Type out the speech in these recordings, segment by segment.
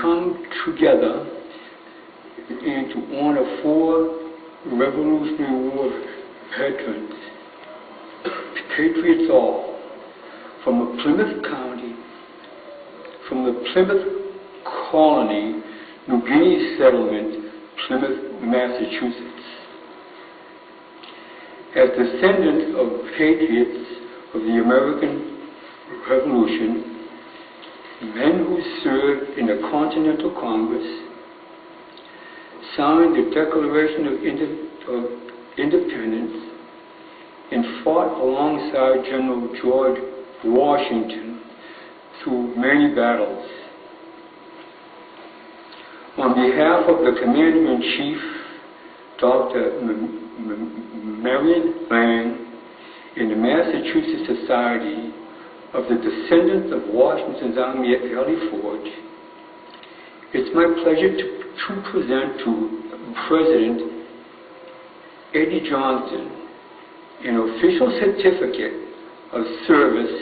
come together and to honor 4 Revolutionary War veterans, patriots all, from Plymouth County, from the Plymouth Colony, New Guinea settlement, Plymouth, Massachusetts. As descendants of patriots of the American Revolution, men who served in the Continental Congress, signed the Declaration of Independence, and fought alongside General George Washington through many battles. On behalf of the Commander-in-Chief, Dr. Marion Lang, and the Massachusetts Society of the Descendants of Washington's Army at Valley Forge, it's my pleasure to present to President Eddie Johnston an official certificate of service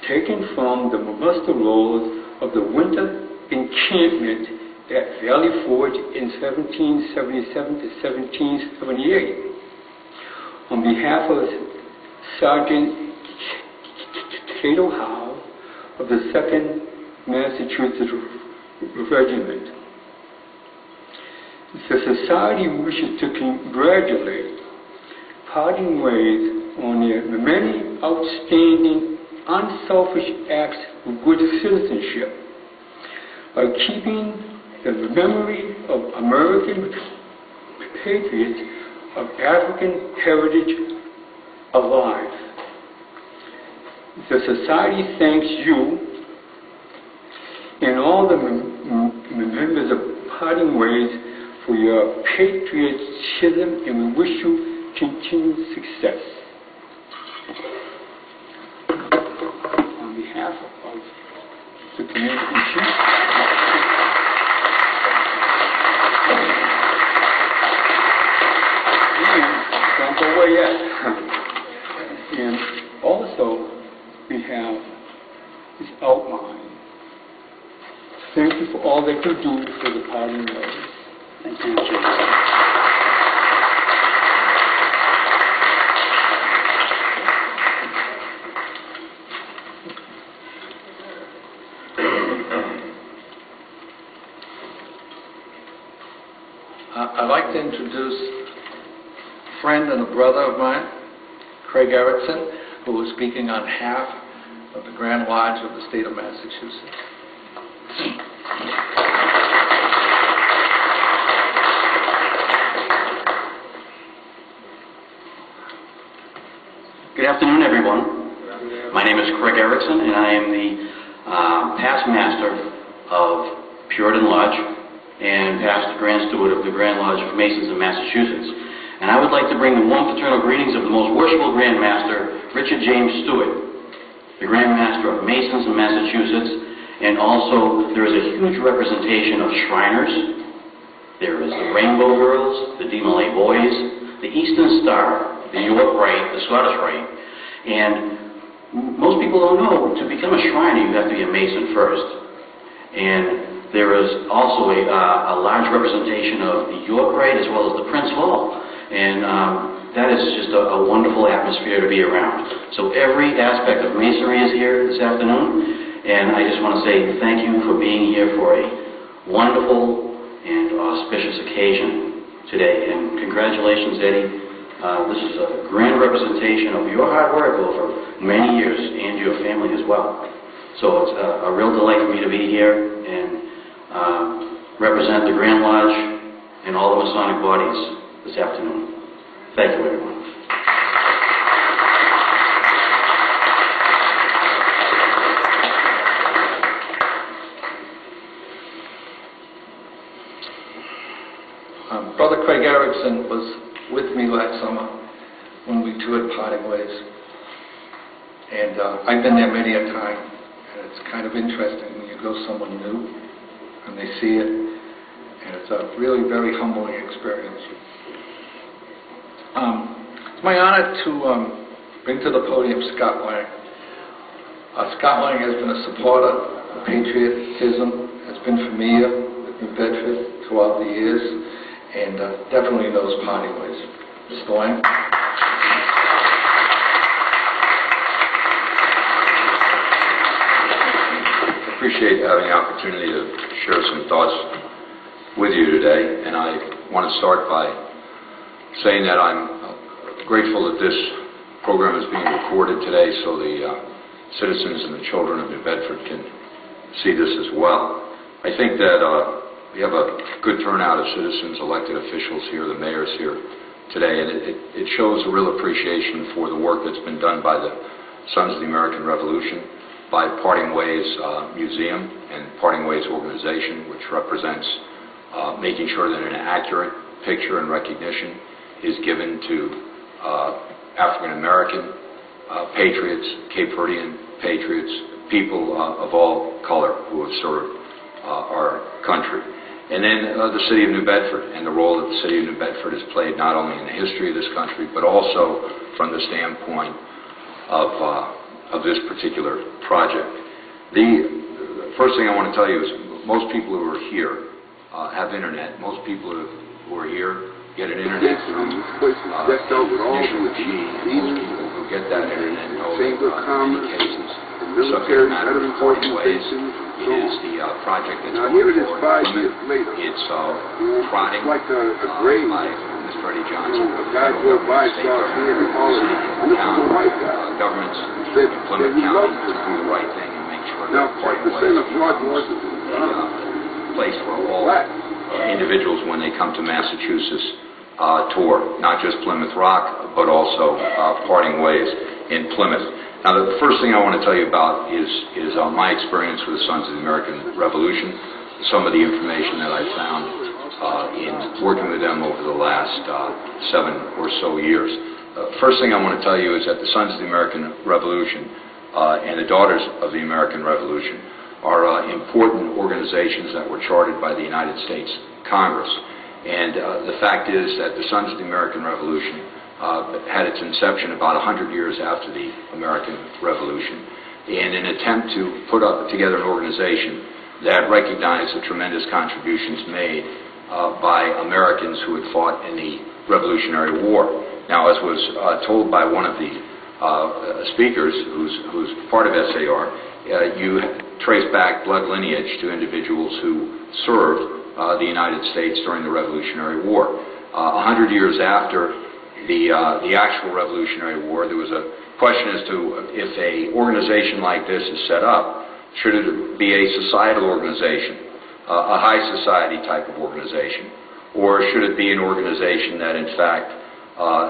taken from the muster rolls of the winter encampment at Valley Forge in 1777 to 1778. On behalf of Sergeant Cato Howe of the 2nd Massachusetts Regiment, the Society wishes to congratulate Parting Ways on their many outstanding, unselfish acts of good citizenship by keeping the memory of American patriots of African heritage alive. The Society thanks you and all the members of Parting Ways for your patriotism, and we wish you continued success. On behalf of the Commander-in-Chief, don't go away yet. And also, we have this outline. Thank you for all that you do for the Parting Ways. Thank you, Jim. I'd like to introduce a friend and a brother of mine, Craig Erickson, who is speaking on behalf of the Grand Lodge of the state of Massachusetts. Good afternoon, everyone. My name is Craig Erickson, and I am the past master of Puritan Lodge and past Grand Steward of the Grand Lodge of Masons in Massachusetts. And I would like to bring the warm fraternal greetings of the most worshipful Grand Master, Richard James Stewart, the Grand Master of Masons in Massachusetts. And also, there is a huge representation of Shriners. There is the Rainbow Girls, the D. Malay Boys, the Eastern Star, the York Rite, the Scottish Rite. And most people don't know, to become a Shriner, you have to be a Mason first. And there is also a large representation of the York Rite as well as the Prince Hall. And that is just a wonderful atmosphere to be around. So every aspect of Masonry is here this afternoon. And I just want to say thank you for being here for a wonderful and auspicious occasion today. And congratulations, Eddie. This is a grand representation of your hard work over many years and your family as well. So it's a real delight for me to be here and represent the Grand Lodge and all the Masonic bodies this afternoon. Thank you, everyone. Brother Craig Erickson was with me last summer when we toured Parting Ways. And I've been there many a time, and it's kind of interesting when you go somewhere new and they see it, and it's a really very humbling experience. It's my honor to bring to the podium Scott Lang. Scott Lang has been a supporter of patriotism, has been familiar with New Bedford throughout the years, and definitely knows parting ways. Mr. Lang? I appreciate having the opportunity to share some thoughts with you today, and I want to start by saying that I'm grateful that this program is being recorded today so the citizens and the children of New Bedford can see this as well. I think that we have a good turnout of citizens, elected officials here, the mayor's here today, and it shows a real appreciation for the work that's been done by the Sons of the American Revolution, by Parting Ways Museum and Parting Ways organization, which represents making sure that an accurate picture and recognition is given to African American patriots, Cape Verdean patriots, people of all color who have served our country. And then the City of New Bedford and the role that the City of New Bedford has played not only in the history of this country, but also from the standpoint of this particular project. The first thing I want to tell you is most people who are here have internet. Most people who are here get an internet through initial G. Most people who get that internet know that in many cases the subject matter of Parting Ways is the project that's going forward. It's prodding by Mr. Eddie Johnson, federal government, state government, city, county governments in Plymouth County to do the right thing and make sure that Parting Ways becomes a place for all individuals when they come to Massachusetts tour, not just Plymouth Rock, but also Parting Ways in Plymouth. Now, the first thing I want to tell you about is my experience with the Sons of the American Revolution, some of the information that I found in working with them over the last 7 or so years. First thing I want to tell you is that the Sons of the American Revolution and the Daughters of the American Revolution are important organizations that were chartered by the United States Congress. And the fact is that the Sons of the American Revolution had its inception about 100 years after the American Revolution in an attempt to put together an organization that recognized the tremendous contributions made by Americans who had fought in the Revolutionary War. Now, as was told by one of the speakers who's part of SAR, you trace back blood lineage to individuals who served the United States during the Revolutionary War. 100 years after the actual Revolutionary War, there was a question as to if an organization like this is set up, should it be a societal organization, a high society type of organization, or should it be an organization that in fact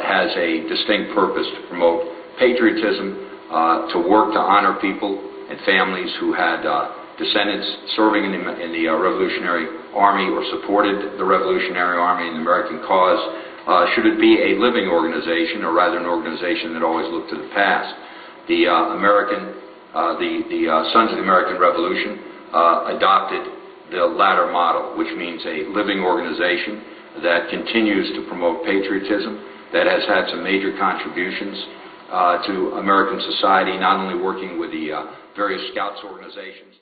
has a distinct purpose to promote patriotism, to work to honor people and families who had descendants serving in the Revolutionary Army or supported the Revolutionary Army and the American cause? Should it be a living organization, or rather an organization that always looked to the past? The Sons of the American Revolution adopted the latter model, which means a living organization that continues to promote patriotism, that has had some major contributions to American society, not only working with the various Scouts organizations.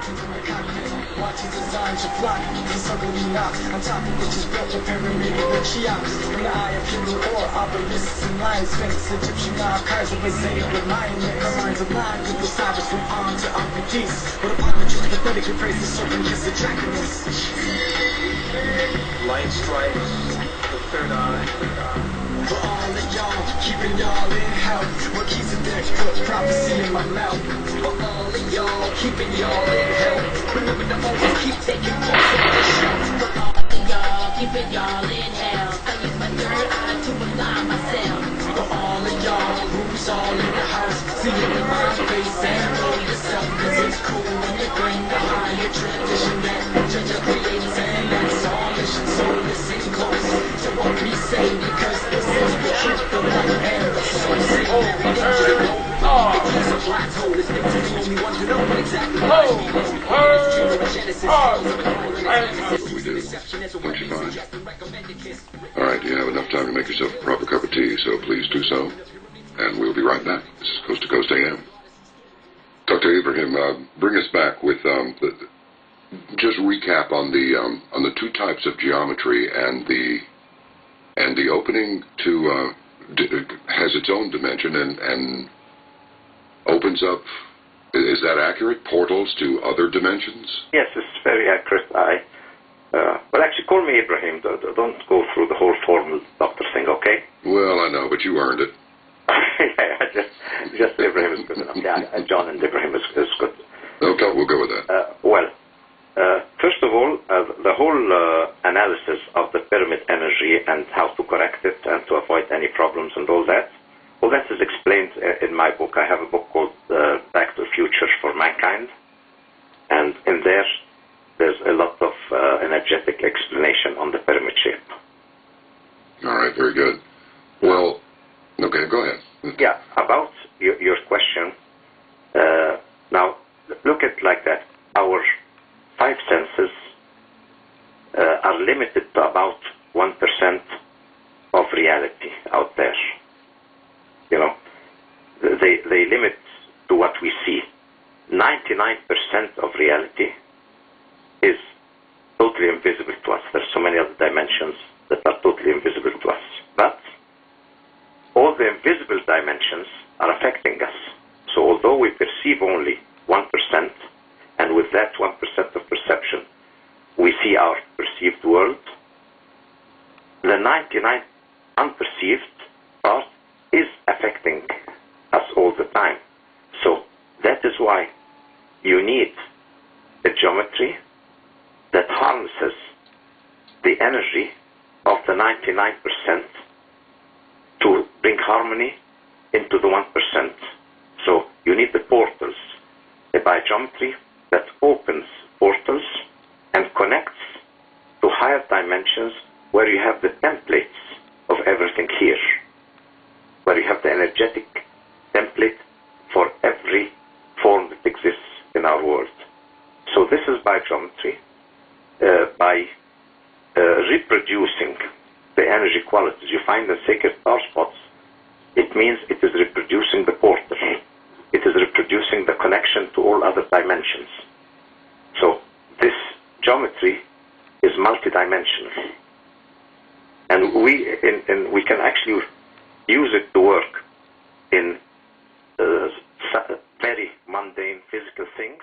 Looking through the cockpit, watching the signs of fly. Encircling me out, on top of which is built a pyramid of Cheops. In the eye of human or obelisks and lion sphinx, Egyptian archives of Isaiah remind me. Her mind's aligned with the Sabbath from on to Amputees. But upon the truth, pathetically praise the serpent, kiss the dragoness. Light strikes the third eye. For all of y'all, keeping y'all in health. What keeps a deck foot prophecy in my mouth. For all of y'all, keeping y'all in health. Remember to always keep taking books off the shelf. For all of y'all, keeping y'all in health. I use my third eye to align myself. For all of y'all, who's all in the house, see it in my face and know yourself. Cause it's cool when you bring the higher tradition that judge your creators and that's all mission. So listen close to what we say, because this is the truth, the light and the source. Say every day you know, it's a black hole. It's been the only one to know what exactly lies below. Genesis, We do. Don't you find? All right, you have enough time to make yourself a proper cup of tea, so please do so. And we'll be right back. This is Coast to Coast AM. Dr. Ibrahim, bring us back with just recap on the two types of geometry and the opening to has its own dimension and opens up. Is that accurate? Portals to other dimensions? Yes, it's very accurate. Well, actually, call me Ibrahim. Don't go through the whole formal doctor thing, okay? Well, I know, but you earned it. Yeah, just Ibrahim is good enough. Yeah, John and Ibrahim is good. Okay, we'll go with that. First of all, the whole analysis of the pyramid energy and how to correct it and to avoid any problems and all that is explained in my book. I have a book called Back to the Future for Mankind, and in there's a lot of energetic explanation on the pyramid shape. All right, very good. Well, okay, go ahead. Yeah, about your question, now look at it like that. Our five senses are limited to about 1% of reality out there. You know, they limit to what we see. 99% of reality is totally invisible to us. There's so many other dimensions that are totally invisible to us. But all the invisible dimensions are affecting us. So although we perceive only 1%, and with that 1% of perception, we see our perceived world, the 99 unperceived part is affecting us all the time. So that is why you need a geometry that harnesses the energy of the 99% to bring harmony into the 1%. So you need the portals, a biogeometry that opens portals and connects to higher dimensions where you have the templates of everything here, where you have the energetic template for every form that exists in our world. So this is biogeometry. By reproducing the energy qualities you find in sacred power spots, it means it is reproducing the portal. It is reproducing the connection to all other dimensions. So this geometry is multidimensional. And we can actually use it to work in very mundane physical things